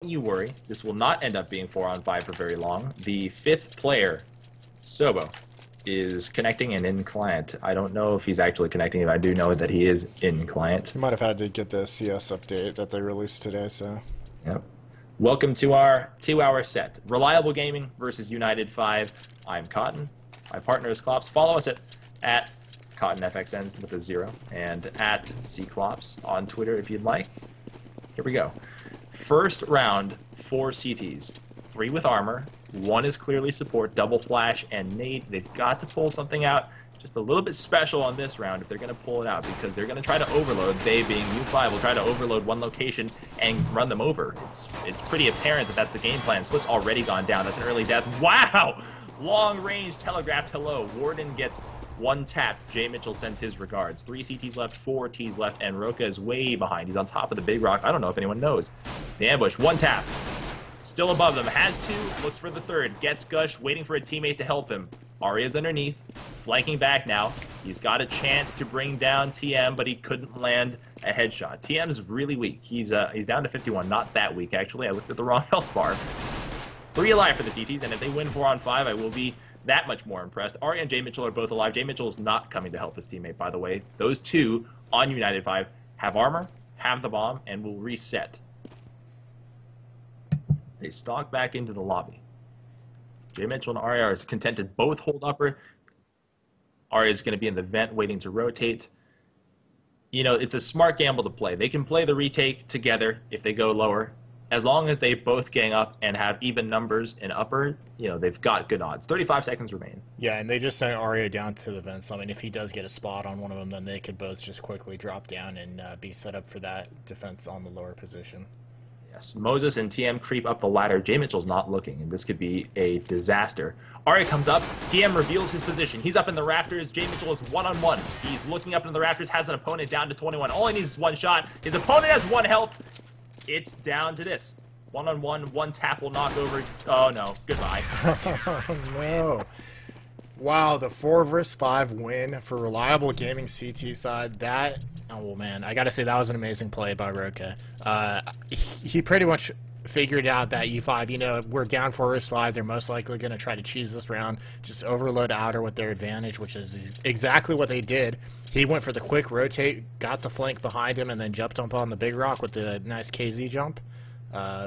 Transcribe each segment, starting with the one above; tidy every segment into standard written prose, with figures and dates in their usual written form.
You worry, this will not end up being 4-on-5 for very long. The 5th player, CEVO, is connecting and in client. I don't know if he's actually connecting, but I do know that he is in client. He might have had to get the CS update that they released today, so. Yep. Welcome to our 2-hour set. Reliable Gaming versus United 5. I'm Cotton. My partner is Klops. Follow us at CottonFXN with a 0 and at CKlops on Twitter if you'd like. Here we go. First round, 4 CTs. 3 with armor. 1 is clearly support, double flash, and nade. They've got to pull something out just a little bit special on this round if they're going to pull it out, because they're going to try to overload. They, being U5, will try to overload one location and run them over. It's pretty apparent that that's the game plan. Slip's already gone down. That's an early death. Wow! Long range telegraphed hello. Warden gets 1 tapped. Jay Mitchell sends his regards. 3 CTs left, 4 Ts left, and Roka is way behind. He's on top of the big rock. I don't know if anyone knows. The ambush, 1 tap. Still above them. Has 2, looks for the 3rd. Gets Gush, waiting for a teammate to help him. Arya's underneath, flanking back now. He's got a chance to bring down TM, but he couldn't land a headshot. TM's really weak. He's down to 51. Not that weak, actually. I looked at the wrong health bar. 3 alive for the CTs, and if they win 4-on-5, I will be that much more impressed. Arya and Jay Mitchell are both alive. Jay Mitchell is not coming to help his teammate, by the way. Those 2 on United 5 have armor, have the bomb, and will reset. They stalk back into the lobby. Jay Mitchell and Arya are content to both hold upper. Arya is going to be in the vent waiting to rotate. You know, it's a smart gamble to play. They can play the retake together if they go lower. As long as they both gang up and have even numbers in upper, you know, they've got good odds. 35 seconds remain. Yeah, and they just sent Arya down to the vents. I mean, if he does get a spot on one of them, then they could both just quickly drop down and be set up for that defense on the lower position. Yes, Moses and TM creep up the ladder. Jay Mitchell's not looking, and this could be a disaster. Arya comes up. TM reveals his position. He's up in the rafters. Jay Mitchell is one-on-one. He's looking up in the rafters, has an opponent down to 21. All he needs is 1 shot. His opponent has 1 health. It's down to this. 1-on-1, 1 tap will knock over. Oh, no. Goodbye. Oh, no. Wow, the 4 vs 5 win for Reliable Gaming CT side. That, oh man, I gotta say that was an amazing play by Roka. He pretty much figured out that U5, you know, we're down 4 vs 5. They're most likely going to try to cheese this round, just overload outer with their advantage, which is exactly what they did. He went for the quick rotate, got the flank behind him, and then jumped up on the big rock with the nice KZ jump.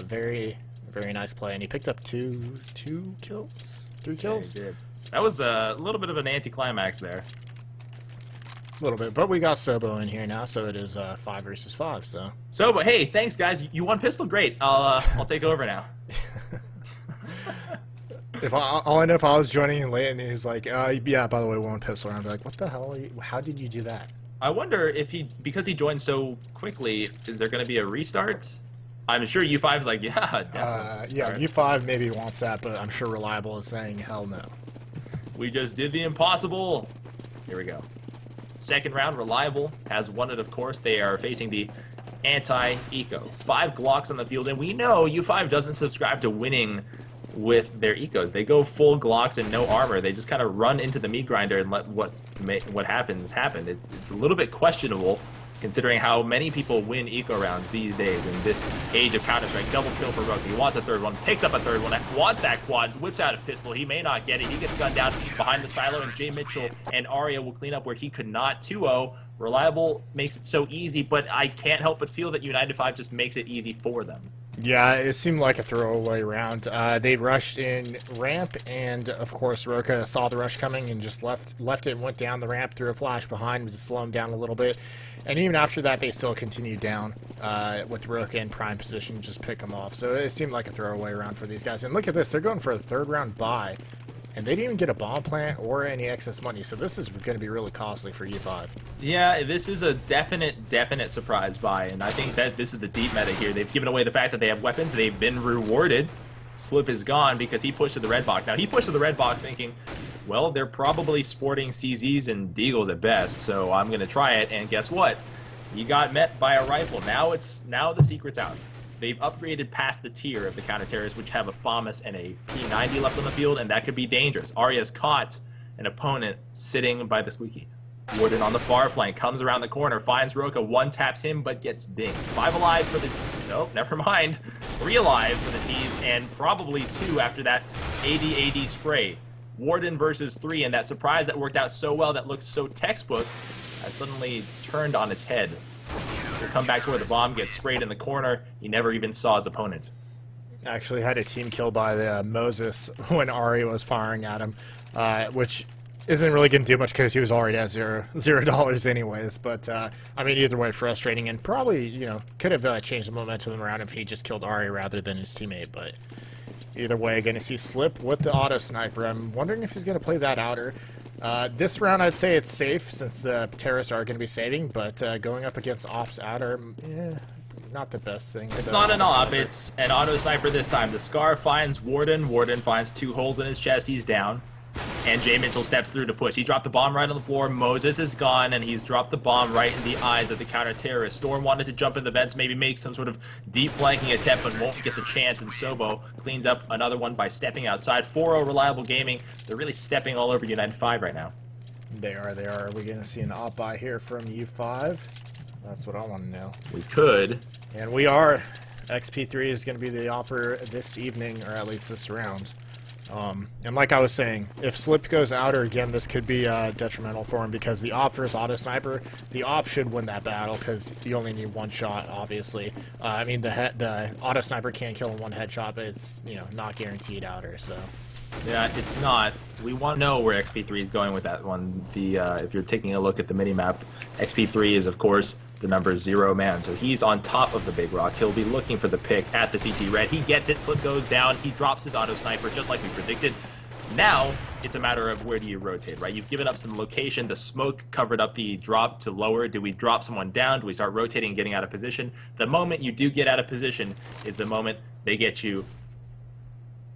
Very, very nice play, and he picked up 2 kills? 3 kills? Yeah, he did. That was a little bit of an anticlimax there. A little bit, but we got Sobo in here now, so it is 5 vs 5. So Sobo, hey, thanks guys. You won pistol, great. I'll take over now. All I know, if I was joining in late and he's like, yeah, by the way, 1 pistol, and I'd be like, what the hell? How did you do that? I wonder if because he joined so quickly, is there going to be a restart? I'm sure U5 is like, yeah, definitely. Yeah, U5 maybe wants that, but I'm sure Reliable is saying, hell no. We just did the impossible. Here we go. Second round, Reliable has won it, of course. They are facing the anti-eco. 5 Glocks on the field, and we know U5 doesn't subscribe to winning with their ecos. They go full Glocks and no armor. They just kind of run into the meat grinder and let what happens happen. It's a little bit questionable, considering how many people win eco rounds these days in this age of Counter-Strike. Double kill for Roka. He wants a 3rd one, picks up a 3rd one, wants that quad, whips out a pistol. He may not get it. He gets gunned down behind the silo, and Jay Mitchell and Arya will clean up where he could not. 2-0. Reliable makes it so easy, but I can't help but feel that United 5 just makes it easy for them. Yeah, it seemed like a throwaway round. They rushed in ramp, and of course Roka saw the rush coming and just left it and went down the ramp, threw a flash behind to slow him down a little bit. And even after that, they still continued down with Roka in prime position to just pick him off. So it seemed like a throwaway round for these guys. And look at this, they're going for a 3rd round buy, and they didn't even get a bomb plant or any excess money. So this is going to be really costly for U5. Yeah, this is a definite surprise buy, and I think that this is the deep meta here. They've given away the fact that they have weapons. They've been rewarded. Slip is gone because he pushed to the red box. Now, he pushed to the red box thinking, well, they're probably sporting CZs and Deagles at best, so I'm going to try it, and guess what? He got met by a rifle. Now the secret's out. They've upgraded past the tier of the counter-terrorists, which have a FAMAS and a P90 left on the field, and that could be dangerous. Arya's caught an opponent sitting by the squeaky. Warden on the far flank, comes around the corner, finds Roka, 1 taps him, but gets dinged. 5 alive for the Nope, never mind. 3 alive for the team, and probably 2 after that AD spray. Warden versus 3, and that surprise that worked out so well, that looked so textbook, has suddenly turned on its head. He'll come back to where the bomb gets sprayed in the corner. He never even saw his opponent. Actually had a team kill by the Moses when Ari was firing at him, which isn't really going to do much because he was already at $0 anyways. But, I mean, either way, frustrating, and probably, you know, could have changed the momentum around if he just killed Ari rather than his teammate. But either way, going to see Slip with the auto sniper. I'm wondering if he's going to play that outer. This round, I'd say it's safe since the terrorists are going to be saving, but going up against Ops outer, not the best thing. It's not an op, it's an auto sniper this time. The Scar finds Warden. Warden finds 2 holes in his chest. He's down. And Jay Mitchell steps through to push. He dropped the bomb right on the floor. Moses is gone, and he's dropped the bomb right in the eyes of the counter-terrorist. Storm wanted to jump in the vents, maybe make some sort of deep flanking attempt, but won't get the chance, and CEVO cleans up another one by stepping outside. 4-0 Reliable Gaming. They're really stepping all over United 5 right now. They are. Are we going to see an op buy here from U5? That's what I want to know. We could. And we are. XP3 is going to be the offer this evening, or at least this round. And like I was saying, if Slip goes outer again, this could be detrimental for him because the op versus auto sniper, the op should win that battle because you only need 1 shot, obviously. I mean, the auto sniper can kill in 1 headshot, but it's, you know, not guaranteed outer, so. Yeah, it's not. We want to know where XP3 is going with that one. If you're taking a look at the minimap, XP3 is, of course, the number 0 man. So he's on top of the big rock. He'll be looking for the pick at the CT red. He gets it. Slip goes down. He drops his auto sniper just like we predicted. Now, it's a matter of where do you rotate, right? You've given up some location. The smoke covered up the drop to lower. Do we drop someone down? Do we start rotating and getting out of position? The moment you do get out of position is the moment they get you.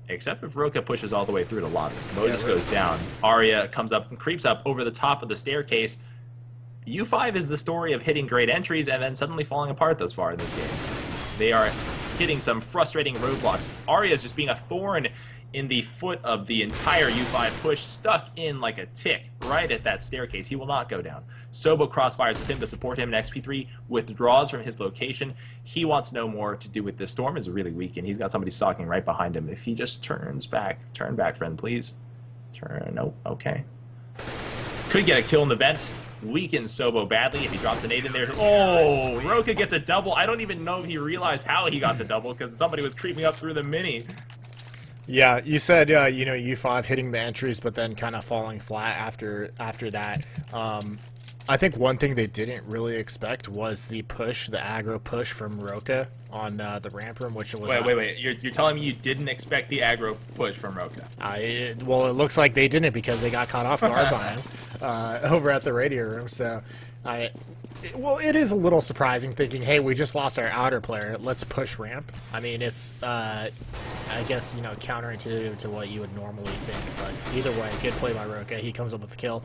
Except if Roka pushes all the way through to lobby. Moses goes down. Arya comes up and creeps up over the top of the staircase. U5 is the story of hitting great entries and then suddenly falling apart thus far in this game. They are hitting some frustrating roadblocks. Arya is just being a thorn in the foot of the entire U5 push, stuck in like a tick right at that staircase. He will not go down. CEVO crossfires with him to support him, and XP3 withdraws from his location. He wants no more to do with this. Storm is really weak, and he's got somebody stalking right behind him. If he just turn back, friend, please. Nope, okay. Could get a kill in the vent. Weakens CEVO badly if he drops a nade in there. Oh, Roka gets a double. I don't even know if he realized how he got the double because somebody was creeping up through the mini. Yeah, you said, you know, U5 hitting the entries, but then kind of falling flat after that. I think one thing they didn't really expect was the push, the aggro push from Roka on the ramp room, which was... Wait. You're telling me you didn't expect the aggro push from Roka? Well, it looks like they didn't because they got caught off guard by him over at the radio room, so... Well, it is a little surprising thinking, hey, we just lost our outer player, let's push ramp. I mean, it's, I guess, you know, counterintuitive to what you would normally think, but either way, good play by Roka. He comes up with the kill,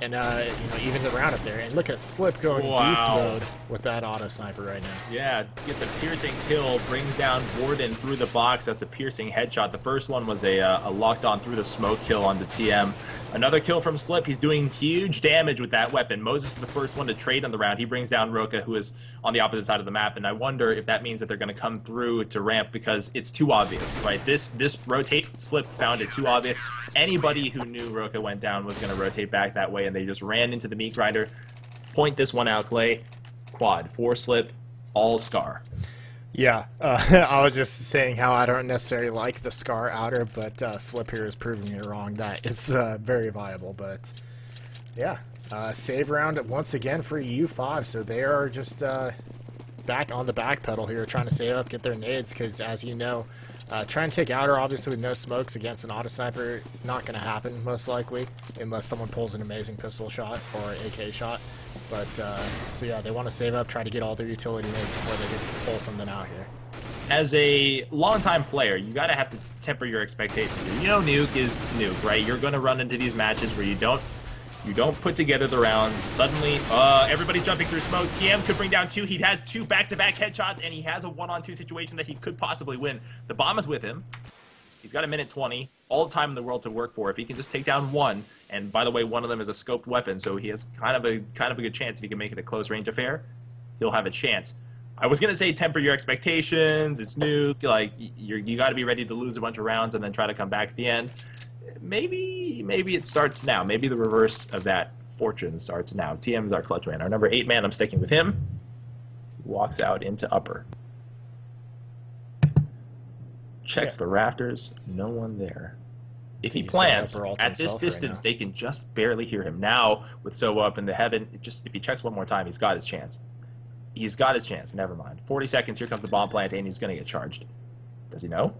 and, you know, even the round up there. And look at Slip going beast mode with that auto sniper right now. Yeah, gets a piercing kill, brings down Warden through the box. That's a piercing headshot. The first one was a locked on through the smoke kill on the TM. Another kill from Slip. He's doing huge damage with that weapon. Moses is the first one to trade on the round. He brings down Roka, who is on the opposite side of the map, and I wonder if that means that they're going to come through to ramp because it's too obvious, right? This rotate, Slip found it too obvious. Anybody who knew Roka went down was going to rotate back that way, and they just ran into the meat grinder. Point this one out, Clay. Quad, 4 Slip, all Scar. Yeah, I was just saying how I don't necessarily like the Scar outer, but Slip here is proving me wrong that it's very viable. But yeah, save round once again for U5, so they are just back on the back pedal here, trying to save up, get their nades, because as you know, trying to take outer obviously with no smokes against an auto sniper, not going to happen most likely, unless someone pulls an amazing pistol shot or AK shot. But, so yeah, they want to save up, try to get all their utility nades before they can pull something out here. As a longtime player, you gotta have to temper your expectations. You know nuke is nuke, right? You're gonna run into these matches where you don't put together the rounds. Suddenly, everybody's jumping through smoke. TM could bring down 2. He has 2 back-to-back headshots, and he has a 1-on-2 situation that he could possibly win. The bomb is with him. He's got 1:20, all the time in the world to work for. If he can just take down 1, and by the way, one of them is a scoped weapon, so he has kind of a good chance if he can make it a close range affair. He'll have a chance. I was gonna say temper your expectations. It's Nuke. Like you got to be ready to lose a bunch of rounds and then try to come back at the end. Maybe it starts now. Maybe the reverse of that fortune starts now. TM's our clutch man. Our number 8 man. I'm sticking with him. Walks out into upper. Checks the rafters. No one there. If he plants at this distance, they can just barely hear him. Now with CEVO up in the heaven, if he checks one more time, he's got his chance. He's got his chance. Never mind. 40 seconds. Here comes the bomb plant, and he's going to get charged. Does he know?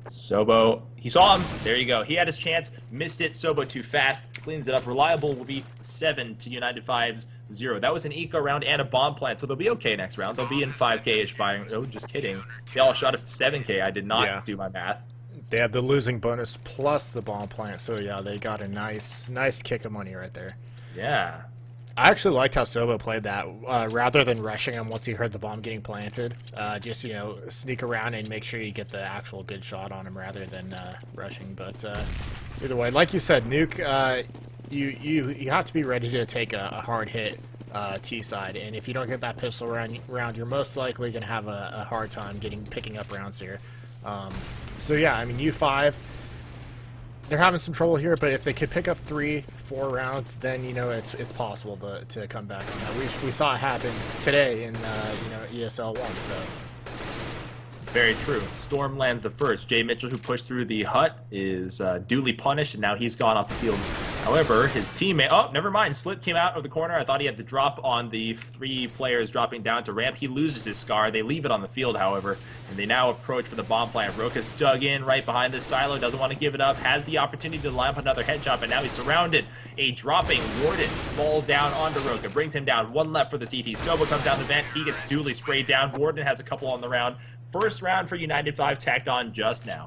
CEVO, he saw him. There you go. He had his chance. Missed it. CEVO too fast. Cleans it up. Reliable will be 7 to United 5's 0. That was an eco round and a bomb plant, so they'll be okay next round. They'll be in 5K-ish buying. Oh, just kidding. They all shot up to 7K. I did not do my math. They have the losing bonus plus the bomb plant, so yeah, they got a nice kick of money right there. Yeah. I actually liked how CEVO played that. Rather than rushing him once he heard the bomb getting planted, just, you know, sneak around and make sure you get the actual good shot on him rather than rushing. But either way, like you said, Nuke, you have to be ready to take a hard hit T side, and if you don't get that pistol round, you're most likely going to have a hard time picking up rounds here. So yeah, I mean, U5, they're having some trouble here, but if they could pick up 3-4 rounds, then, you know, it's possible to come back on that. We saw it happen today in you know, ESL 1. So very true. Storm lands the first. Jay Mitchell, who pushed through the hut, is duly punished, and now he's gone off the field. However, his teammate... Oh, never mind. Slit came out of the corner. I thought he had the drop on the 3 players dropping down to ramp. He loses his Scar. They leave it on the field, however, and they now approach for the bomb plant. Roka's dug in right behind this silo. Doesn't want to give it up. Has the opportunity to line up another headshot, but now he's surrounded. A dropping Warden falls down onto Roka. Brings him down. 1 left for the CT. CEVO comes down the vent. He gets duly sprayed down. Warden has a couple on the round. First round for United 5 tacked on just now.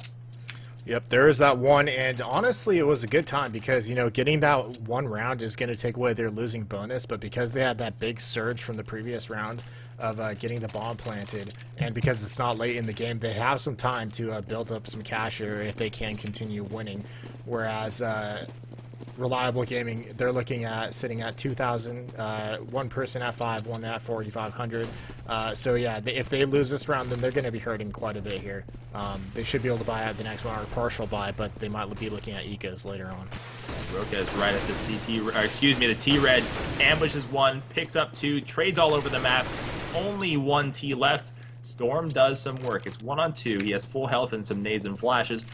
Yep, there is that one, and honestly, it was a good time because, you know, getting that 1 round is going to take away their losing bonus, but because they had that big surge from the previous round of getting the bomb planted, and because it's not late in the game, they have some time to build up some cash here if they can continue winning, whereas Reliable Gaming, they're looking at sitting at 2,000, 1 person at 5, 1 at 4,500. So yeah, if they lose this round, then they're going to be hurting quite a bit here. They should be able to buy out the next one or partial buy, but they might be looking at ecos later on. Roka is right at the the T-Red, ambushes 1, picks up 2, trades all over the map. Only 1 T left. Storm does some work. It's 1-on-2. He has full health and some nades and flashes.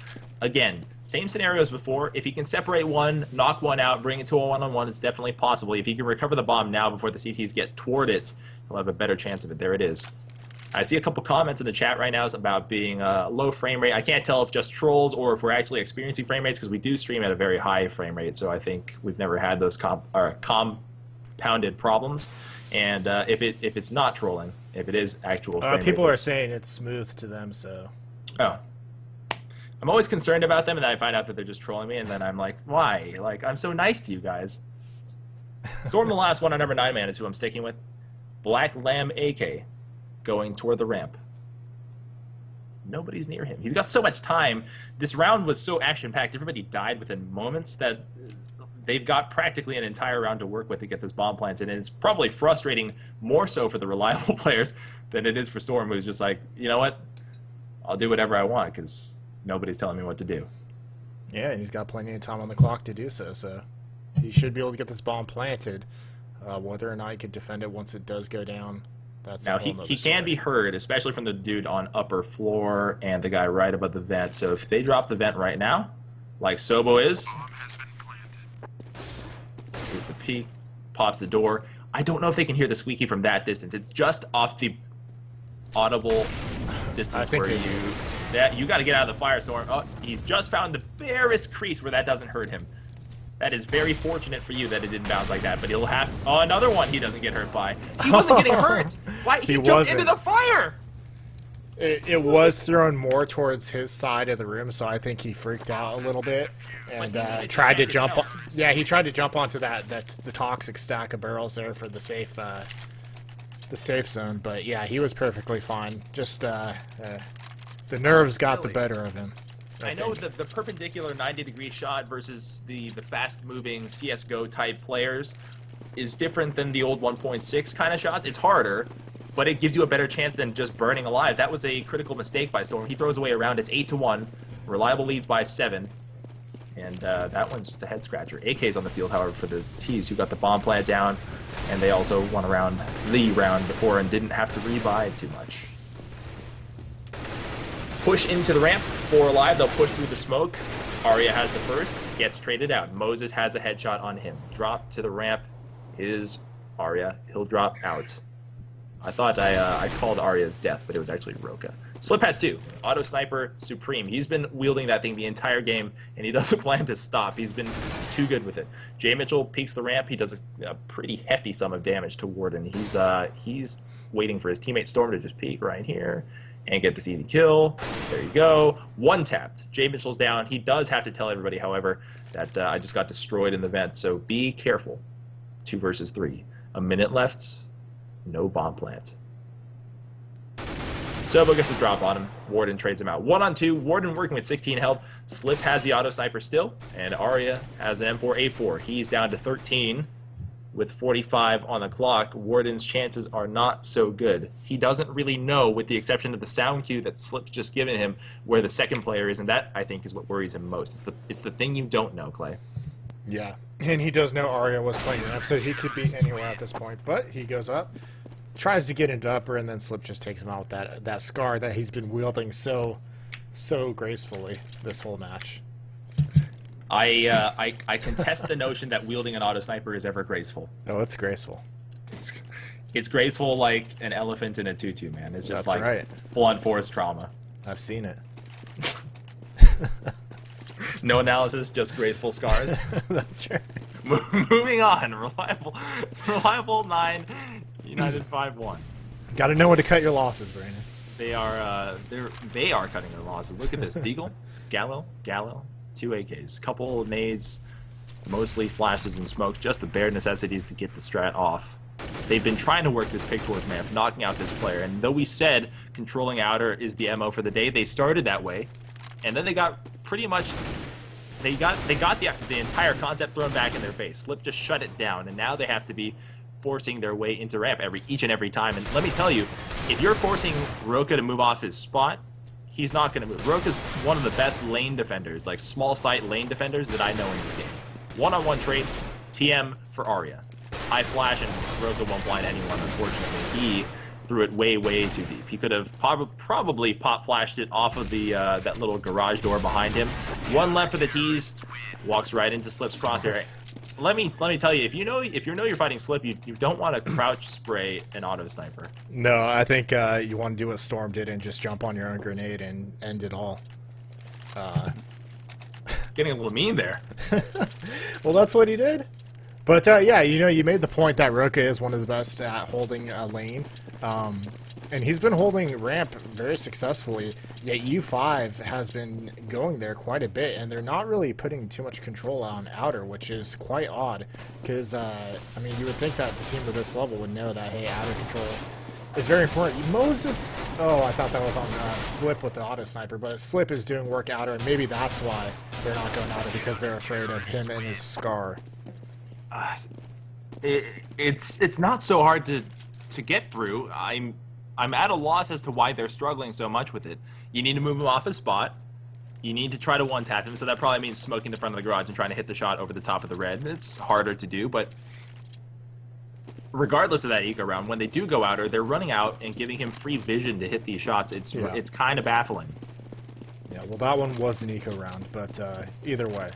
Again, same scenario as before. If he can separate 1, knock 1 out, bring it to a 1-on-1, it's definitely possible. If he can recover the bomb now before the CTs get toward it, he'll have a better chance of it. There it is. I see a couple comments in the chat right now about being low frame rate. I can't tell if just trolls or if we're actually experiencing frame rates because we do stream at a very high frame rate, so I think we've never had those compounded problems. And if it's not trolling, if it is actual frame people rate, are saying it's smooth to them, so... Oh. I'm always concerned about them, and then I find out that they're just trolling me, and then I'm like, why? Like, I'm so nice to you guys. Storm the last one on number 9 man is who I'm sticking with. Black Lamb AK going toward the ramp. Nobody's near him. He's got so much time. This round was so action-packed. Everybody died within moments that they've got practically an entire round to work with to get this bomb planted, and it's probably frustrating more so for the Reliable players than it is for Storm, who's just like, you know what? I'll do whatever I want because nobody's telling me what to do. Yeah, and he's got plenty of time on the clock to do so, so he should be able to get this bomb planted. Whether or not he could defend it once it does go down, that's now he can be heard, especially from the dude on upper floor and the guy right above the vent. So if they drop the vent right now, like CEVO is, here's the peek, pops the door. I don't know if they can hear the squeaky from that distance. It's just off the audible distance where you got to get out of the firestorm. Oh, he's just found the barest crease where that doesn't hurt him. That is very fortunate for you that it didn't bounce like that, but he'll have... Oh, another one he doesn't get hurt by. He wasn't getting hurt! Why? He jumped into the fire! It was thrown more towards his side of the room, so I think he freaked out a little bit and tried to jump... Yeah, he tried to jump onto the toxic stack of barrels there for the safe zone, but yeah, he was perfectly fine. Just the nerves got the better of him. I know the perpendicular 90-degree shot versus the fast-moving CSGO type players is different than the old 1.6 kind of shots. It's harder, but it gives you a better chance than just burning alive. That was a critical mistake by Storm. He throws away a round. It's 8-1. Reliable leads by 7. And that one's just a head-scratcher. AK's on the field, however, for the T's, who got the bomb plant down, and they also won the round before and didn't have to rebuy too much. Push into the ramp. 4 alive. They'll push through the smoke. Arya has the first. Gets traded out. Moses has a headshot on him. Drop to the ramp is Arya. He'll drop out. I thought I called Arya's death, but it was actually Roka. Slip has 2. Auto Sniper Supreme. He's been wielding that thing the entire game, and he doesn't plan to stop. He's been too good with it. Jay Mitchell peeks the ramp. He does a pretty hefty sum of damage to Warden. He's waiting for his teammate Storm to just peek right here and get this easy kill. There you go. 1 tapped. Jay Mitchell's down. He does have to tell everybody, however, that I just got destroyed in the vent, so be careful. 2 versus 3. A minute left. No bomb plant. CEVO gets the drop on him. Warden trades him out. 1-on-2. Warden working with 16 health. Slip has the auto sniper still, and Arya has an M4A4. He's down to 13 with 45 on the clock. Warden's chances are not so good. He doesn't really know, with the exception of the sound cue that Slip's just given him, where the second player is, and that, I think, is what worries him most. It's the thing you don't know, Clay. Yeah, and he does know Arya was playing ramp, so he could be anywhere at this point, but he goes up, tries to get into upper, and then Slip just takes him out with that scar that he's been wielding so gracefully this whole match. I contest the notion that wielding an auto sniper is ever graceful. No, it's graceful. It's graceful like an elephant in a tutu, man. It's just That's like right. Full-on force trauma. I've seen it. No analysis, just graceful scars. That's right. Moving on. Reliable 9, United 5-1. Got to know when to cut your losses, Brandon. They are cutting their losses. Look at this. Deagle, Gallo, 2 AKs, couple of nades, mostly flashes and smokes, just the bare necessities to get the strat off. They've been trying to work this pick towards map, knocking out this player, and though we said controlling outer is the MO for the day, they started that way, and then they got pretty much, they got the entire concept thrown back in their face. Slip just shut it down, and now they have to be forcing their way into ramp each and every time. And let me tell you, if you're forcing Roka to move off his spot, he's not going to move. Roka's one of the best lane defenders, like small sight lane defenders that I know in this game. 1-on-1 trade, TM for Arya. High flash and Roka won't blind anyone, unfortunately. He threw it way too deep. He could have probably pop flashed it off of the that little garage door behind him. 1 left for the T's, walks right into Slip's crosshair. Let me tell you, if you know you're fighting Slip, you don't want to crouch spray an auto sniper. No, I think you want to do what Storm did and just jump on your own grenade and end it all. Getting a little mean there. Well, that's what he did. But yeah, you made the point that Roka is one of the best at holding a lane. And he's been holding ramp very successfully, yet U5 has been going there quite a bit, and they're not really putting too much control on outer, which is quite odd, because, I mean, you would think that the team of this level would know that, hey, outer control is very important. Moses, oh, I thought that was on Slip with the auto sniper, but Slip is doing work outer, and maybe that's why they're not going outer, because they're afraid of him and his scar. It's not so hard to get through. I'm at a loss as to why they're struggling so much with it. You need to move him off his spot. You need to try to one-tap him, so that probably means smoking the front of the garage and trying to hit the shot over the top of the red. It's harder to do, but regardless of that eco round, when they do go outer, they're running out and giving him free vision to hit these shots. It's kind of baffling. Yeah, well, that one was an eco round, but either way,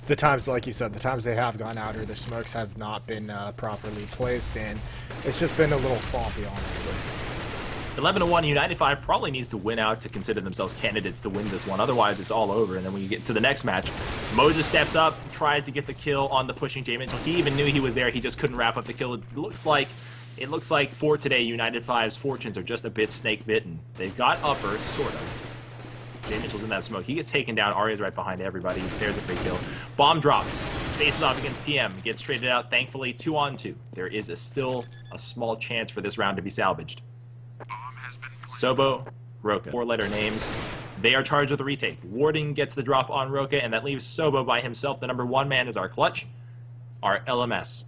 the times, like you said, the times they have gone outer, their smokes have not been properly placed, and it's just been a little sloppy, honestly. 11-1, United 5 probably needs to win out to consider themselves candidates to win this one. Otherwise, it's all over. And then when you get to the next match, Moses steps up, tries to get the kill on the pushing Jay Mitchell. He even knew he was there. He just couldn't wrap up the kill. It looks like for today, United 5's fortunes are just a bit snake bitten. They've got upper, sort of. Jay Mitchell's in that smoke. He gets taken down. Arya's right behind everybody. There's a free kill. Bomb drops. Faces off against TM. Gets traded out. Thankfully, 2-on-2. There is still a small chance for this round to be salvaged. CEVO, Roka. 4-letter names. They are charged with the retake. Warden gets the drop on Roka, and that leaves CEVO by himself. The number 1 man is our clutch, our LMS.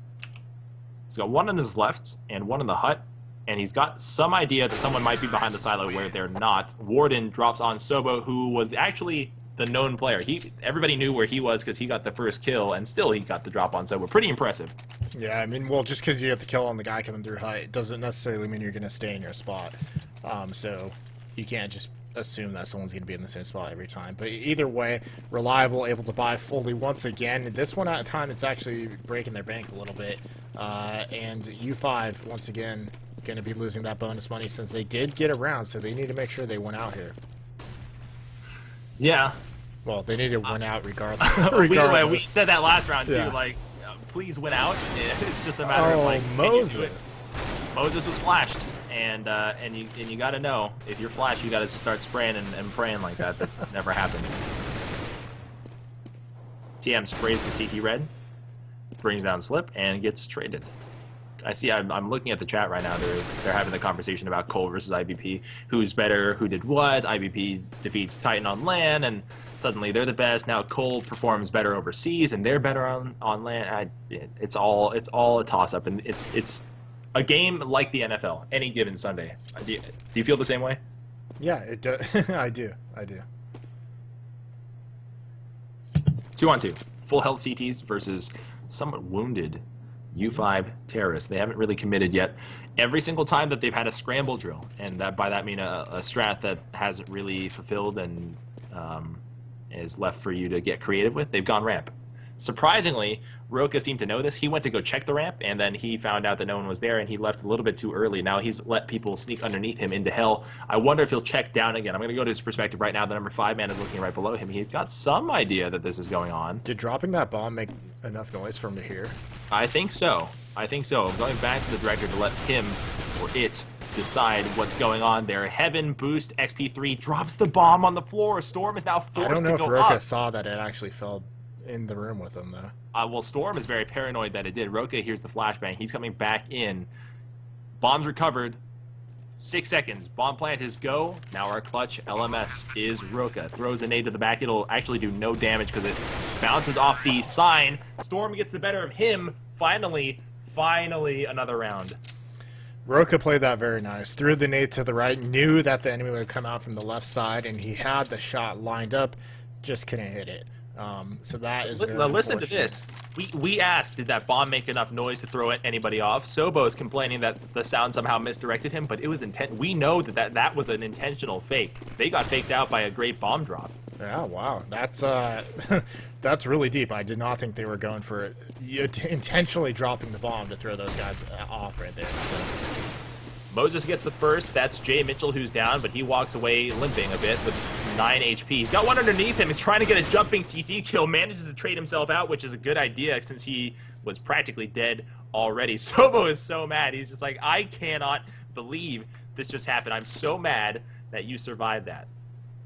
He's got 1 on his left and 1 in the hut. and he's got some idea that someone might be behind the silo where they're not. Warden drops on CEVO, who was actually the known player. Everybody knew where he was because he got the first kill, and still he got the drop on CEVO. Pretty impressive. Yeah, I mean, well, just because you get the kill on the guy coming through height doesn't necessarily mean you're going to stay in your spot. So you can't just assume that someone's going to be in the same spot every time. But either way, Reliable able to buy fully once again. This one at a time, it's actually breaking their bank a little bit. And U5, once again, going to be losing that bonus money since they did get around, so they need to make sure they win out here. Yeah. Well, they need to win out regardless. We said that last round, too. Yeah. Like, please win out. It's just a matter of, like, Moses. Moses was flashed. And you got to know, if you're flashed, you got to just start spraying and praying like that. That's never happened. TM sprays the CT red, brings down Slip, and gets traded. I see. I'm looking at the chat right now. They're having the conversation about Cole versus IBP. Who's better? Who did what? IBP defeats Titan on LAN, and suddenly they're the best. Now Cole performs better overseas, and they're better on LAN. It's all a toss up, and it's a game like the NFL. Any given Sunday. Do you feel the same way? Yeah, it does. I do. 2-on-2. Full health CTs versus somewhat wounded U5 terrorists. They haven't really committed yet. Every single time that they've had a scramble drill, and by that I mean a strat that hasn't really fulfilled and is left for you to get creative with, they've gone ramp. Surprisingly, Roka seemed to know this. He went to go check the ramp, and then he found out that no one was there, and he left a little bit too early. Now he's let people sneak underneath him into hell. I wonder if he'll check down again. I'm going to go to his perspective right now. The number 5 man is looking right below him. He's got some idea that this is going on. Did dropping that bomb make enough noise for him to hear? I think so. I'm going back to the director to let him or it decide what's going on there. Heaven boost XP3 drops the bomb on the floor. Storm is now forced to go up. I don't know if Roka saw that it actually fell in the room with him, though. Well, Storm is very paranoid that it did. Roka hears the flashbang. He's coming back in. Bomb's recovered. 6 seconds. Bomb plant is go. Now our clutch LMS is Roka. Throws a nade to the back. It'll actually do no damage because it bounces off the sign. Storm gets the better of him. Finally another round. Roka played that very nice. Threw the nade to the right. Knew that the enemy would come out from the left side, and he had the shot lined up. Just couldn't hit it. So that is very listen to this. We asked, did that bomb make enough noise to throw anybody off? Sobo is complaining that the sound somehow misdirected him, but it was intent. We know that was an intentional fake. They got faked out by a great bomb drop. Yeah, wow, that's that's really deep. I did not think they were going for it, intentionally dropping the bomb to throw those guys off right there. So. Moses gets the first. That's Jay Mitchell who's down, but he walks away limping a bit with 9 HP. He's got one underneath him. He's trying to get a jumping CC kill. Manages to trade himself out, which is a good idea since he was practically dead already. Sobo is so mad. He's just like, I cannot believe this just happened. I'm so mad that you survived that.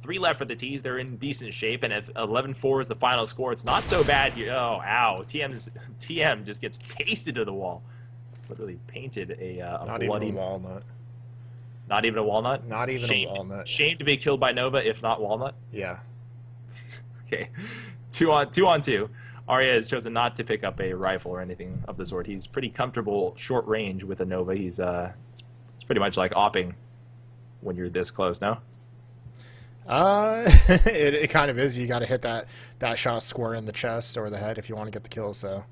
3 left for the T's. They're in decent shape, and if 11-4 is the final score, it's not so bad here. Oh, ow. TM just gets pasted to the wall. Literally painted a not bloody even a walnut. Not even a walnut? Not even a walnut. Shame to be killed by Nova, if not walnut? Yeah. Okay. 2-on-2. Arya has chosen not to pick up a rifle or anything of the sort. He's pretty comfortable short range with a Nova. He's it's pretty much like opping when you're this close, no? It kind of is. You got to hit that shot square in the chest or the head if you want to get the kill, so.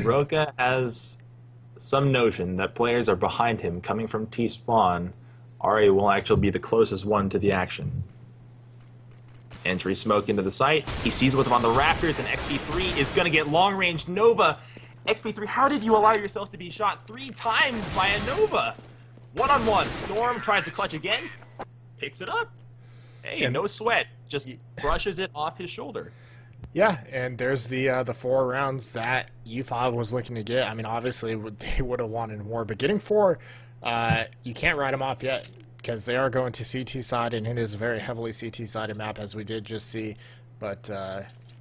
Roka has some notion that players are behind him coming from T-spawn. Arya will actually be the closest one to the action. Entry smoke into the site. He sees with him on the rafters, and XP3 is going to get long-range Nova. XP3, how did you allow yourself to be shot 3 times by a Nova? 1-on-1. Storm tries to clutch again. Picks it up. Hey, and no sweat. Just brushes it off his shoulder. Yeah, and there's the 4 rounds that U5 was looking to get. I mean, obviously, they would have wanted more, but getting 4, you can't write them off yet because they are going to CT side, and it is a very heavily CT-sided map, as we did just see. But,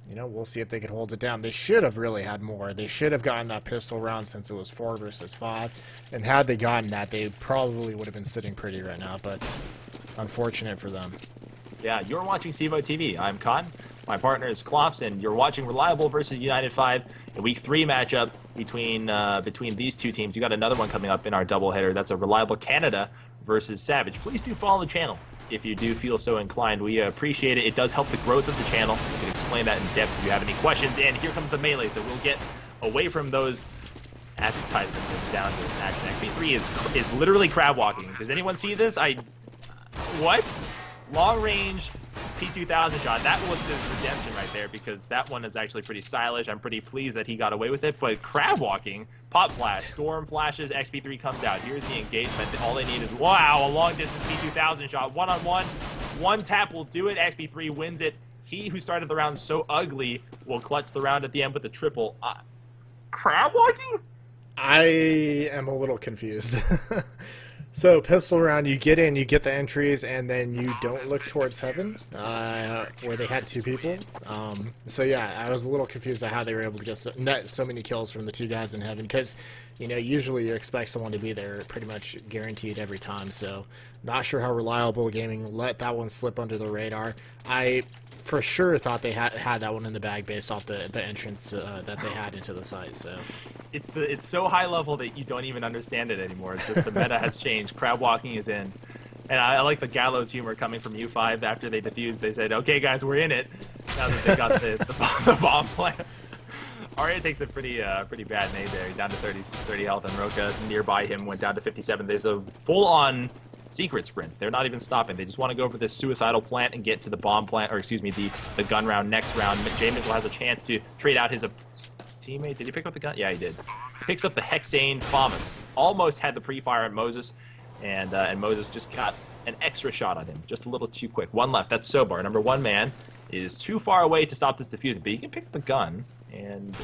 you know, we'll see if they can hold it down. They should have really had more. They should have gotten that pistol round since it was 4 versus 5, and had they gotten that, they probably would have been sitting pretty right now, but unfortunate for them. Yeah, you're watching CEVO TV. I'm Cotton. My partner is Klops, and you're watching Reliable versus United 5, a Week 3 matchup. between these two teams. You got another one coming up in our doubleheader. That's a Reliable Canada versus Savage. Please do follow the channel if you do feel so inclined. We appreciate it. It does help the growth of the channel. We can explain that in depth if you have any questions. And here comes the melee, so we'll get away from those advertisements and down to action. XP3 is literally crab walking. Does anyone see this? What? Long range P2000 shot. That was the redemption right there, because that one is actually pretty stylish. I'm pretty pleased that he got away with it. But crab walking, pop flash, storm flashes, XP3 comes out. Here's the engagement. All they need is, wow, a long distance P2000 shot. One-on-one. One tap will do it. XP3 wins it. He who started the round so ugly will clutch the round at the end with the triple. Crab walking? I am a little confused. So, pistol round, you get in, you get the entries, and then you don't look towards heaven, where they had two people. So yeah, I was a little confused at how they were able to get net so many kills from the two guys in heaven, because, you know, usually you expect someone to be there pretty much guaranteed every time, so not sure how Reliable Gaming let that one slip under the radar. I for sure thought they had that one in the bag based off the entrance that they had into the site, so... It's so high level that you don't even understand it anymore. It's just the meta has changed. Crab walking is in. And I like the gallows humor coming from U5 after they defused. They said, okay, guys, we're in it. Now that they got the bomb plant. Arya takes a pretty bad nade there. He's down to 30 health, and Roka nearby him went down to 57. There's a full-on secret sprint. They're not even stopping. They just want to go for this suicidal plant and get to the bomb plant, or excuse me, the gun round next round. J Mitchell has a chance to trade out his teammate. Did he pick up the gun? Yeah, he did. Picks up the Hexane Famas. Almost had the pre-fire at Moses, and Moses just got an extra shot on him. Just a little too quick. One left. That's Sobar. Number one man is too far away to stop this defusing, but he can pick up the gun, and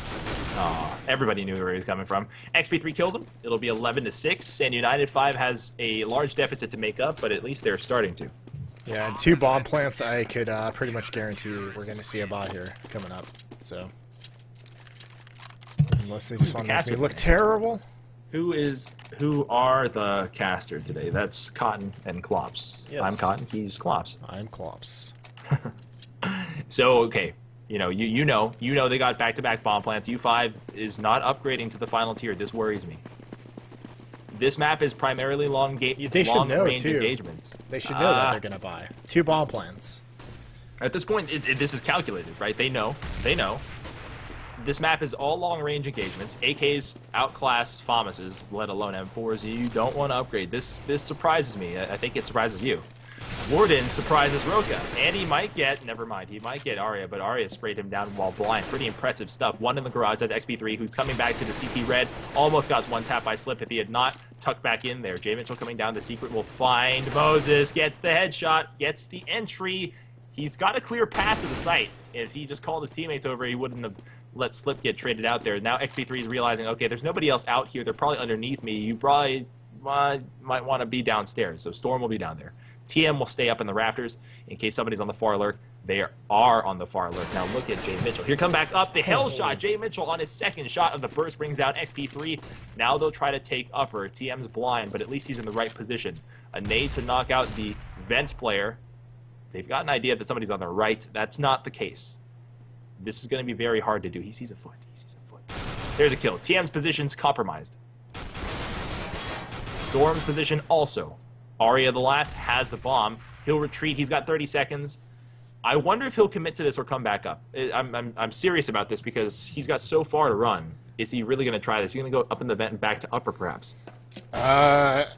everybody knew where he was coming from. XP3 kills him. It'll be 11-6, and United 5 has a large deficit to make up, but at least they're starting to. Yeah, and two bomb plants, I could pretty much guarantee we're going to see a bot here coming up, so... Unless they just want to make me look terrible. Who are the caster today? That's Cotton and Klops. Yes. I'm Cotton, he's Klops. I'm Klops. So, okay, you know they got back-to-back bomb plants. U5 is not upgrading to the final tier. This worries me. This map is primarily long-range engagements. They should know that they're going to buy. Two bomb plants. At this point, this is calculated, right? They know. This map is all long-range engagements. AKs outclass FAMAS's, let alone M4s. You don't want to upgrade. This surprises me. I think it surprises you. Warden surprises Roka, and he might get, never mind, he might get Arya, but Arya sprayed him down while blind. Pretty impressive stuff. One in the garage, that's XP3, who's coming back to the CT red. Almost got one tap by Slip if he had not tucked back in there. J Mitchell coming down the secret will find Moses, gets the headshot, gets the entry. He's got a clear path to the site. If he just called his teammates over, he wouldn't have let Slip get traded out there. Now XP3 is realizing, okay, there's nobody else out here. They're probably underneath me. You probably might want to be downstairs. So Storm will be down there. TM will stay up in the rafters in case somebody's on the far lurk. They are on the far lurk. Now look at J Mitchell. Here come back up the hell shot. J Mitchell on his second shot of the burst brings down XP3. Now they'll try to take upper. TM's blind, but at least he's in the right position. A nade to knock out the vent player. They've got an idea that somebody's on the right. That's not the case. This is going to be very hard to do. He sees a foot. He sees a foot. There's a kill. TM's position's compromised. Storm's position also. Arya the last has the bomb. He'll retreat. He's got 30 seconds. I wonder if he'll commit to this or come back up. I'm serious about this because he's got so far to run. Is he really going to try this? Is he going to go up in the vent and back to upper perhaps?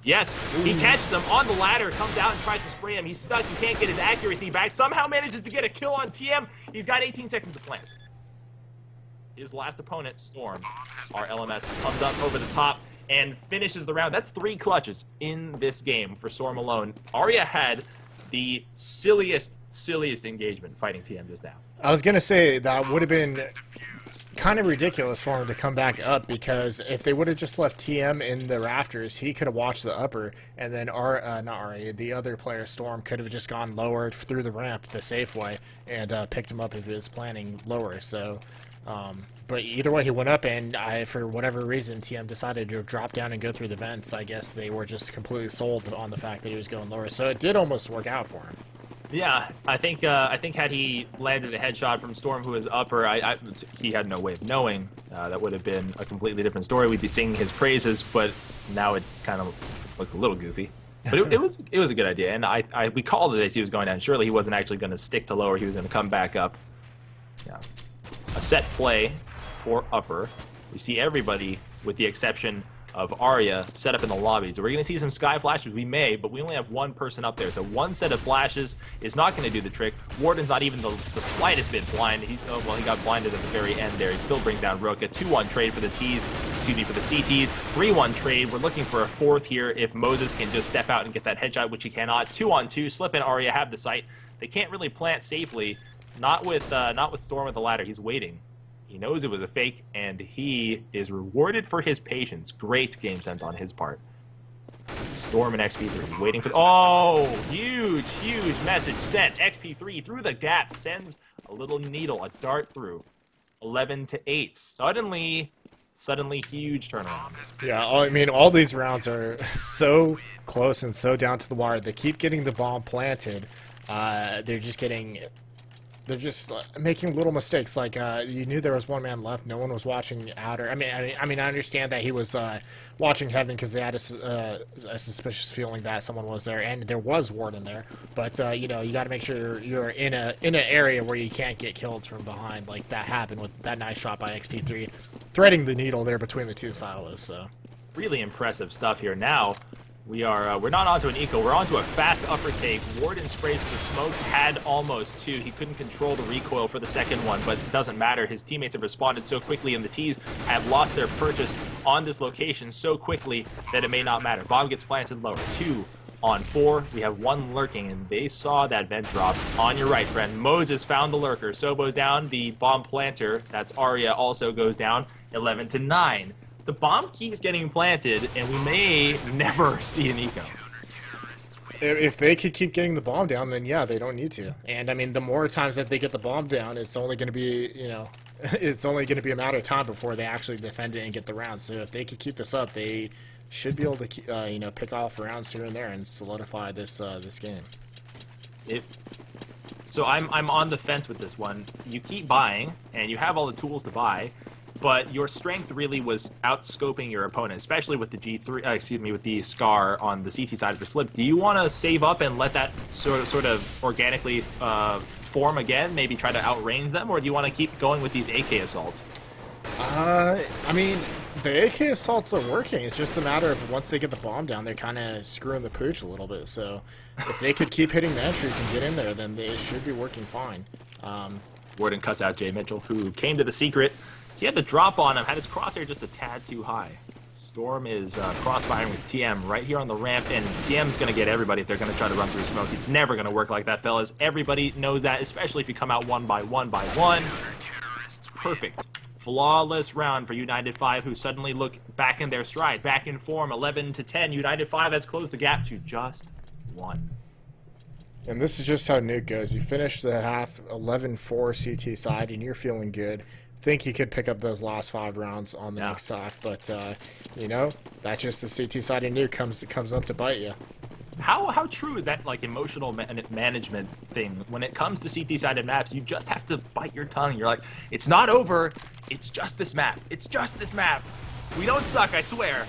Yes, he catches him on the ladder, comes out and tries to spray him. He's stuck, he can't get his accuracy back. Somehow manages to get a kill on TM. He's got 18 seconds to plant. His last opponent, Storm, our LMS, comes up over the top and finishes the round. That's 3 clutches in this game for Storm alone. Arya had the silliest engagement fighting TM just now. I was going to say that would have been kind of ridiculous for him to come back up, because if they would have just left TM in the rafters, he could have watched the upper, and then not Arya, the other player, Storm, could have just gone lower through the ramp the safe way and picked him up if he was planning lower. So, but either way, he went up, and for whatever reason, TM decided to drop down and go through the vents. I guess they were just completely sold on the fact that he was going lower, so it did almost work out for him. Yeah, I think had he landed a headshot from Storm, who was upper, he had no way of knowing. That would have been a completely different story. We'd be singing his praises, but now it kind of looks a little goofy. But it was a good idea, and we called it as he was going down. Surely he wasn't actually going to stick to lower. He was going to come back up. Yeah, a set play for upper. We see everybody, with the exception of Arya, set up in the lobby. So we're going to see some sky flashes. We may, but we only have one person up there. So one set of flashes is not going to do the trick. Warden's not even the slightest bit blind. He got blinded at the very end there. He still brings down Rook. A 2-1 trade for the T's, excuse me, for the CTs. 3-1 trade. We're looking for a fourth here if Moses can just step out and get that headshot, which he cannot. 2-on-2. Slip and Arya have the site. They can't really plant safely. Not with Storm with the ladder. He's waiting. He knows it was a fake, and he is rewarded for his patience. Great game sense on his part. Storm and XP3 waiting for... Oh, huge message sent. XP3 through the gap sends a little needle, a dart through. 11-8. Suddenly huge turnaround. Yeah, I mean, all these rounds are so close and so down to the wire. They keep getting the bomb planted. They're just making little mistakes. Like you knew there was one man left. No one was watching outer. I mean, I understand that he was watching heaven because they had a suspicious feeling that someone was there, and there was Warden there. But you know, you got to make sure you're in an area where you can't get killed from behind, like that happened with that nice shot by XP3, threading the needle there between the two silos. So really impressive stuff here. Now we're not onto an eco, we're onto a fast upper take. Warden sprays the smoke, had almost two. He couldn't control the recoil for the second one, but it doesn't matter. His teammates have responded so quickly, and the T's have lost their purchase on this location so quickly that it may not matter. Bomb gets planted lower. 2-on-4. We have one lurking, and they saw that vent drop on your right, friend. Moses found the lurker. Sobo's down. The bomb planter, that's Arya, also goes down. 11-9. The bomb keeps getting planted, and we may never see an eco. If they could keep getting the bomb down, then yeah, they don't need to. And I mean, the more times that they get the bomb down, it's only going to be, you know, it's only going to be a matter of time before they actually defend it and get the rounds. So if they could keep this up, they should be able to, you know, pick off rounds here and there and solidify this this game. So I'm on the fence with this one. You keep buying, and you have all the tools to buy. But your strength really was outscoping your opponent, especially with the G3, with the Scar on the CT side for Slip. Do you want to save up and let that sort of organically form again? Maybe try to outrange them, or do you want to keep going with these AK assaults? I mean, the AK assaults are working. It's just a matter of once they get the bomb down, they're kind of screwing the pooch a little bit. So if they could keep hitting the entries and get in there, then they should be working fine. Warden cuts out Jay Mitchell, who came to the secret. He had the drop on him, had his crosshair just a tad too high. Storm is crossfiring with TM right here on the ramp, and TM's going to get everybody if they're going to try to run through smoke. It's never going to work like that, fellas. Everybody knows that, especially if you come out one by one. Perfect. Flawless round for United 5, who suddenly look back in their stride, back in form. 11-10. United 5 has closed the gap to just 1. And this is just how Nuke goes. You finish the half 11-4 CT side, and you're feeling good. Think you could pick up those last 5 rounds on the next half, but you know, that's just the CT side of Nuke comes up to bite you. How true is that, like, emotional management thing? When it comes to CT sided maps, you just have to bite your tongue. You're like, it's not over. It's just this map. It's just this map. We don't suck, I swear.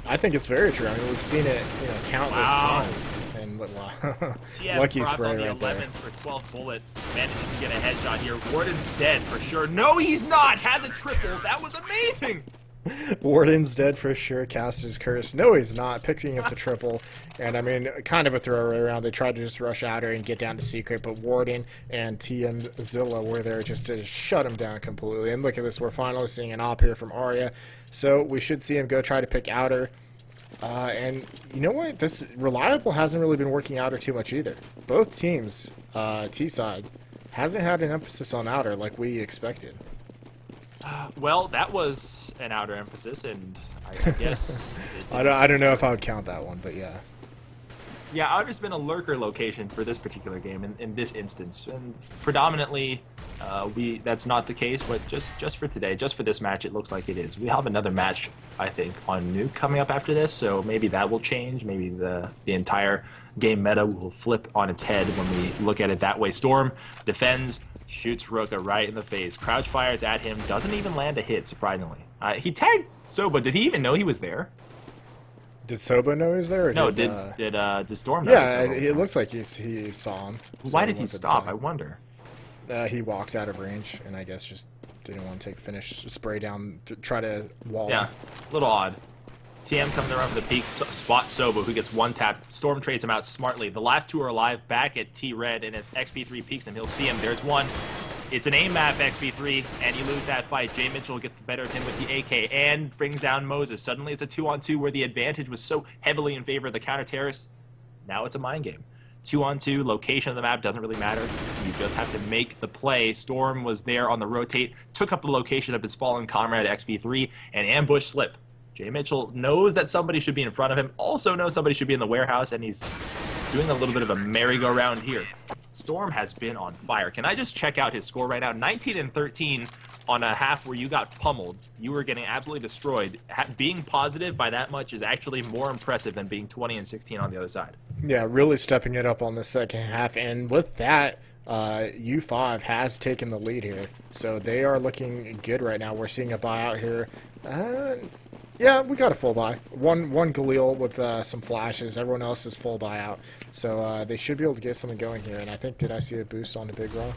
I think it's very true. I mean, we've seen it, you know, countless times. And lucky spray on the right 11th there. For 12th bullet, managing to get a headshot here. Warden's dead for sure. No, he's not. Has a triple. That was amazing. Warden's dead for sure. Caster's curse. No, he's not. Picking up the triple. And I mean, kind of a throwaway round. They tried to just rush out her and get down to secret, but Warden and TM Zilla were there just to shut him down completely. And look at this. We're finally seeing an op here from Arya. So we should see him go try to pick outer. And you know what? This Reliable hasn't really been working outer too much either. Both teams, T-side, hasn't had an emphasis on outer like we expected. Well, that was an outer emphasis, and I guess... I don't know if I would count that one, but yeah. Yeah, I would have just been a lurker location for this particular game in this instance. And predominantly, that's not the case, but just for today, just for this match, it looks like it is. We have another match, I think, on Nuke coming up after this, so maybe that will change. Maybe the entire game meta will flip on its head when we look at it that way. Storm defends, shoots Roka right in the face. Crouch fires at him, doesn't even land a hit, surprisingly. He tagged Soba. Did he even know he was there? Did Soba know he was there? Or no, did Storm know? Yeah, it looked like he saw him. Why did he stop? I wonder. He walked out of range, and I guess just didn't want to take finish spray down to try to wall. Yeah, a little odd. TM comes around for the peak, spot Soba, who gets one tap. Storm trades him out smartly. The last two are alive, back at T-Red, and if XP3 peeks him, he'll see him. There's one. It's an aim map, XP3, and you lose that fight. Jay Mitchell gets the better of him with the AK and brings down Moses. Suddenly it's a 2-on-2 where the advantage was so heavily in favor of the counter-terrorists. Now it's a mind game. 2-on-2, location of the map doesn't really matter. You just have to make the play. Storm was there on the rotate, took up the location of his fallen comrade XP3, and ambush slip. Jay Mitchell knows that somebody should be in front of him, also knows somebody should be in the warehouse, and he's doing a little bit of a merry-go-round here. Storm has been on fire. Can I just check out his score right now? 19 and 13 on a half where you got pummeled. You were getting absolutely destroyed. Being positive by that much is actually more impressive than being 20 and 16 on the other side. Yeah, really stepping it up on the second half. And with that, U5 has taken the lead here. So they are looking good right now. We're seeing a buyout here. Yeah, we got a full buy. One Galil with some flashes. Everyone else is full buyout. So they should be able to get something going here. And I think, did I see a boost on the Big Rock?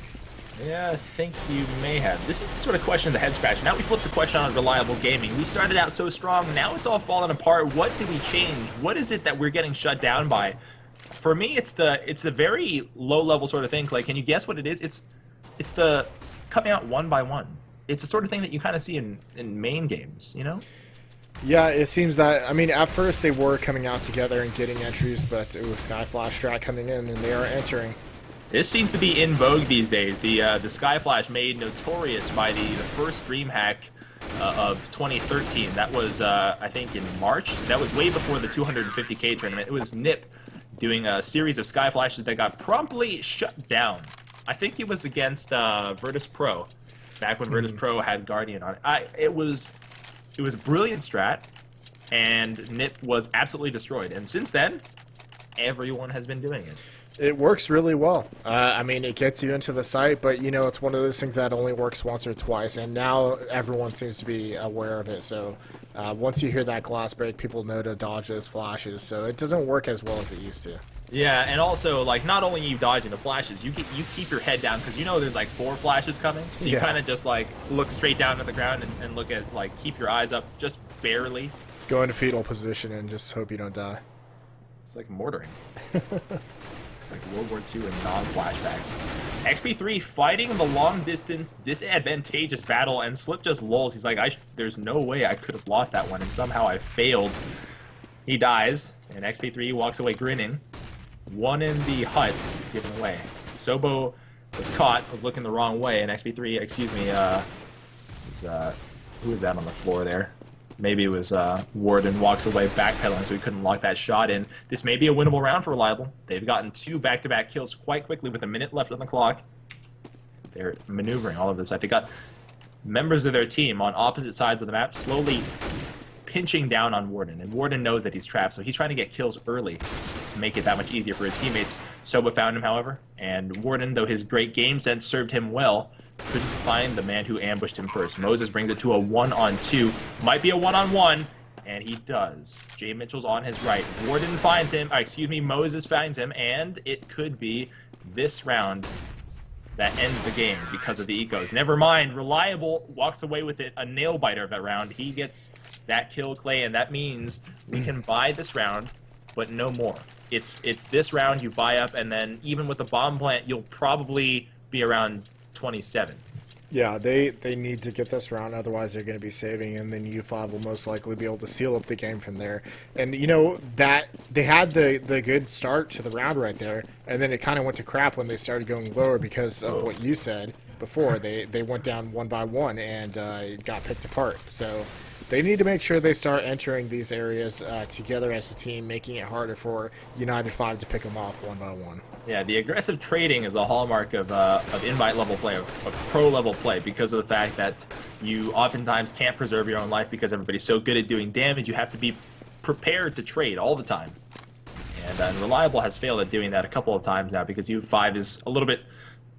Yeah, I think you may have. This is the sort of question of the head scratch. Now we flip the question on reliable gaming. We started out so strong. Now it's all falling apart. What did we change? What is it that we're getting shut down by? For me, it's the very low level sort of thing. Clay, can you guess what it is? It's the coming out one by one. It's the sort of thing that you kind of see in main games, you know? Yeah, it seems that, I mean, at first they were coming out together and getting entries, but it was Skyflash Strat coming in, and they are entering. This seems to be in vogue these days. The Skyflash made notorious by the first DreamHack of 2013. That was, I think, in March. That was way before the 250K tournament. It was Nip doing a series of Skyflashes that got promptly shut down. I think it was against Virtus Pro, back when Virtus Pro had Guardian on it. It was a brilliant strat, and Nip was absolutely destroyed. And since then, everyone has been doing it. It works really well. I mean, it gets you into the site, but, you know, it's one of those things that only works once or twice, and now everyone seems to be aware of it. So once you hear that glass break, people know to dodge those flashes, so it doesn't work as well as it used to. Yeah, and also, like, not only you dodging the flashes, you keep your head down, because you know there's, like, 4 flashes coming, so you kind of just, like, look straight down at the ground and look at, like, keep your eyes up just barely. Go into fetal position and just hope you don't die. It's like mortaring. Like World War II and non-flashbacks. XP3 fighting the long-distance, disadvantageous battle, and Slip just lulls. He's like, there's no way I could have lost that one, and somehow I failed. He dies, and XP3 walks away grinning. One in the hut, given away. Sobo was caught, was looking the wrong way, and XP3, excuse me, who was that on the floor there? Maybe it was Warden walks away backpedaling, so he couldn't lock that shot in. This may be a winnable round for Reliable. They've gotten 2 back-to-back kills quite quickly with a minute left on the clock. They're maneuvering all of this. They got members of their team on opposite sides of the map slowly pinching down on Warden, and Warden knows that he's trapped, so he's trying to get kills early to make it that much easier for his teammates. Soba found him, however, and Warden, though his great game sense served him well, couldn't find the man who ambushed him first. Moses brings it to a 1-on-2. Might be a 1-on-1, and he does. Jay Mitchell's on his right. Warden finds him, Moses finds him, and it could be this round that ends the game because of the ecos. Never mind, Reliable walks away with it, a nail-biter of that round. He gets that kill, Clay, and that means we can buy this round, but no more. It's this round you buy up, and then even with the bomb plant, you'll probably be around 27. Yeah, they need to get this round, otherwise they're going to be saving, and then U5 will most likely be able to seal up the game from there. And, you know, that they had the good start to the round right there, and then it kind of went to crap when they started going lower because of what you said before. They went down one by one and it got picked apart. So They need to make sure they start entering these areas together as a team, making it harder for United 5 to pick them off one by one. Yeah, the aggressive trading is a hallmark of invite level play, of pro level play, because of the fact that you oftentimes can't preserve your own life because everybody's so good at doing damage. You have to be prepared to trade all the time. And Reliable has failed at doing that a couple of times now because U5 is a little bit,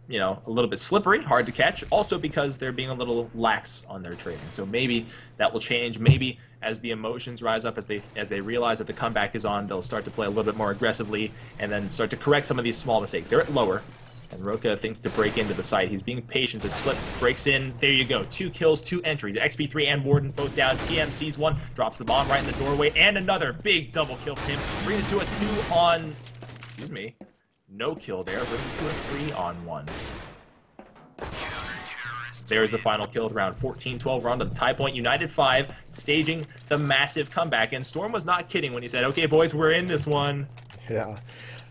a little bit slippery, hard to catch. Also because they're being a little lax on their trading. So maybe that will change. Maybe as the emotions rise up, as they realize that the comeback is on, they'll start to play a little bit more aggressively and then start to correct some of these small mistakes. They're at lower, and Roka thinks to break into the site. He's being patient. As Slip breaks in. There you go. 2 kills, 2 entries. XP3 and Warden both down. TM sees one, drops the bomb right in the doorway, and another big double kill for him. Brings it to a 2 on... Excuse me. No kill there. Brings it to a 3 on 1. There's the final kill of round 14-12. We're on to the tie point. United 5 staging the massive comeback. And Storm was not kidding when he said, okay, boys, we're in this one. Yeah.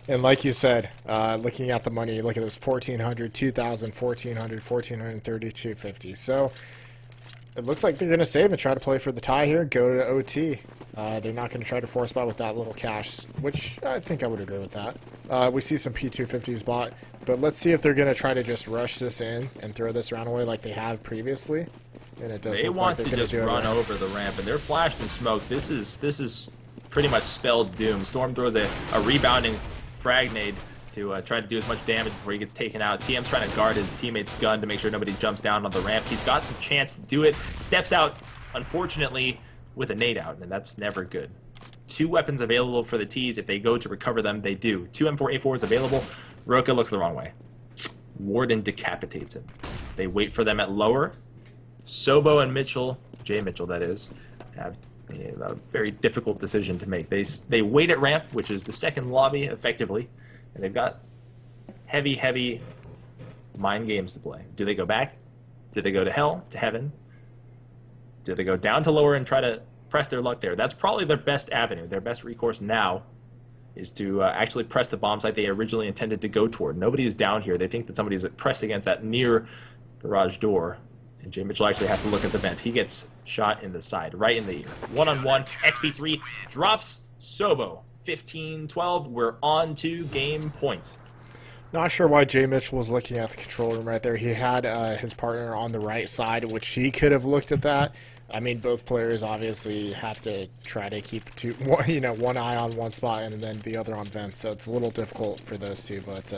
And like you said, looking at the money, look at this, 1,400, 2,000, 1,400, 1,430, 250. So it looks like they're going to save and try to play for the tie here, go to OT. They're not going to try to force buy with that little cash, which I think I would agree with that. We see some P250s bought, but let's see if they're going to try to just rush this in and throw this round away like they have previously. And it does they look want like to just run over the ramp, and they're flashed in smoke. This is pretty much spelled doom. Storm throws a rebounding frag nade to try to do as much damage before he gets taken out. TM's trying to guard his teammate's gun to make sure nobody jumps down on the ramp. He's got the chance to do it. Steps out, unfortunately, with a nade out, and that's never good. 2 weapons available for the T's. If they go to recover them, they do. 2 M4A4s available. Roka looks the wrong way. Warden decapitates him. They wait for them at lower. CEVO and Mitchell, Jay Mitchell that is, have a very difficult decision to make. They wait at ramp, which is the second lobby, effectively, and they've got heavy mind games to play. Do they go back? Do they go to hell, to heaven? Do they go down to lower and try to press their luck there? That's probably their best avenue. Their best recourse now is to actually press the bomb site they originally intended to go toward. Nobody is down here. They think that somebody's pressed against that near garage door. And Jay Mitchell actually has to look at the vent. He gets shot in the side, right in the ear. 1-on-1, XP3 drops CEVO. 15-12, we're on to game point. Not sure why Jay Mitchell was looking at the control room right there. He had his partner on the right side, which he could have looked at that. I mean, both players obviously have to try to keep one eye on one spot and then the other on vents, so it's a little difficult for those two, but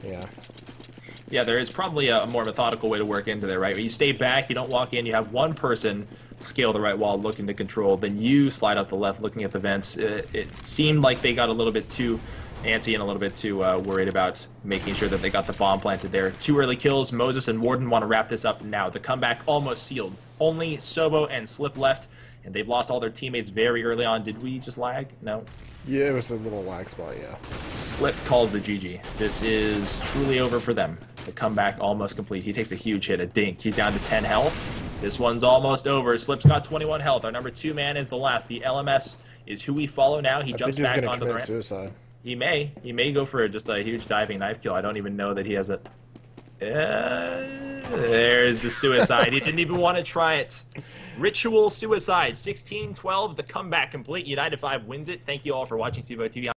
yeah. Yeah, there is probably a more methodical way to work into there, right? You stay back, you don't walk in, you have one person scale the right wall looking to control, then you slide up the left looking at the vents. It seemed like they got a little bit too antsy and a little bit too worried about making sure that they got the bomb planted there. 2 early kills. Moses and Warden want to wrap this up now. The comeback almost sealed. Only CEVO and Slip left, and they've lost all their teammates very early on. Did we just lag? No. Yeah, it was a little lag spot, yeah. Slip calls the GG. This is truly over for them. The comeback almost complete. He takes a huge hit, a dink. He's down to 10 health. This one's almost over. Slip's got 21 health. Our number 2 man is the last. The LMS is who we follow now. He jumps back onto the ramp. Suicide. He may go for just a huge diving knife kill. I don't even know that he has a... there's the suicide. He didn't even want to try it. Ritual suicide. 16-12. The comeback complete. United 5 wins it. Thank you all for watching CEVO TV.